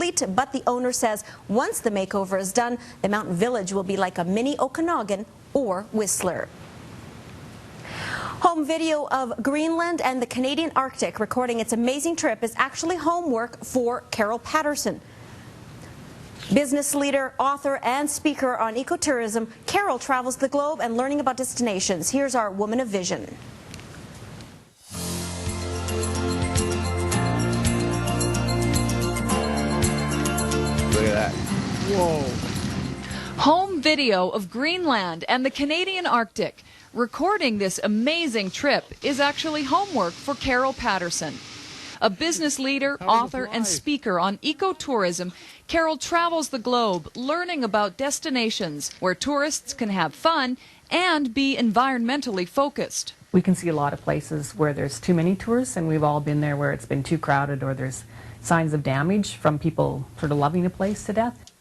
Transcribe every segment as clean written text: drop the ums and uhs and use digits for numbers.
But the owner says once the makeover is done, the mountain village will be like a mini Okanagan or Whistler. Home video of Greenland and the Canadian Arctic recording its amazing trip is actually homework for Carol Patterson. Business leader, author, and speaker on ecotourism, Carol travels the globe and learning about destinations. Here's our woman of vision. Look at that. Whoa. Home video of Greenland and the Canadian Arctic. Recording this amazing trip is actually homework for Carol Patterson. A business leader, author, and speaker on ecotourism, Carol travels the globe learning about destinations where tourists can have fun and be environmentally focused. We can see a lot of places where there's too many tourists, and we've all been there where it's been too crowded or there's signs of damage from people sort of loving a place to death.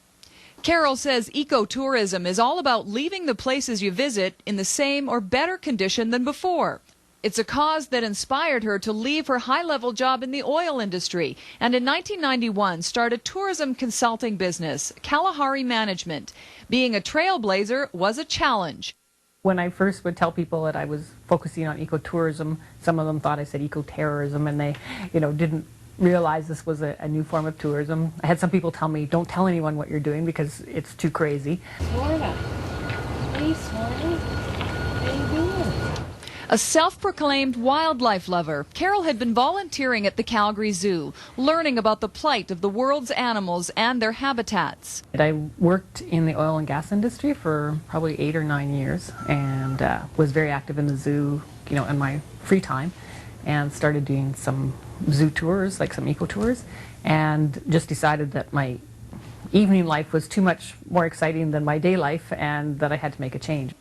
Carol says ecotourism is all about leaving the places you visit in the same or better condition than before. It's a cause that inspired her to leave her high-level job in the oil industry and in 1991 start a tourism consulting business, Kalahari Management. Being a trailblazer was a challenge. When I first would tell people that I was focusing on ecotourism, some of them thought I said ecoterrorism, and they, didn't realize this was a new form of tourism. I had some people tell me, don't tell anyone what you're doing because it's too crazy. Florida. Hey, Florida. How you doing? A self-proclaimed wildlife lover, Carol had been volunteering at the Calgary Zoo, learning about the plight of the world's animals and their habitats. I worked in the oil and gas industry for probably 8 or 9 years and was very active in the zoo, in my free time, and started doing some zoo tours, like some eco tours, and just decided that my evening life was too much more exciting than my day life and that I had to make a change.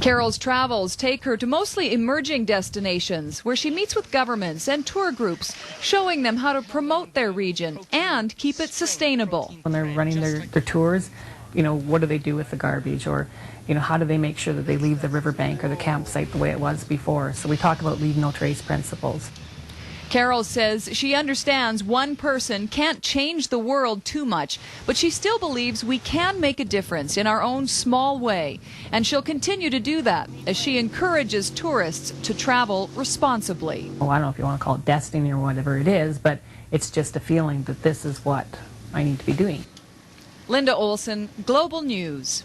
Carol's travels take her to mostly emerging destinations where she meets with governments and tour groups, showing them how to promote their region and keep it sustainable. When they're running their tours, what do they do with the garbage, or how do they make sure that they leave the riverbank or the campsite the way it was before? So we talk about leave no trace principles. Carol says she understands one person can't change the world too much, but she still believes we can make a difference in our own small way. And she'll continue to do that as she encourages tourists to travel responsibly. Oh, I don't know if you want to call it destiny or whatever it is, but it's just a feeling that this is what I need to be doing. Linda Olson, Global News.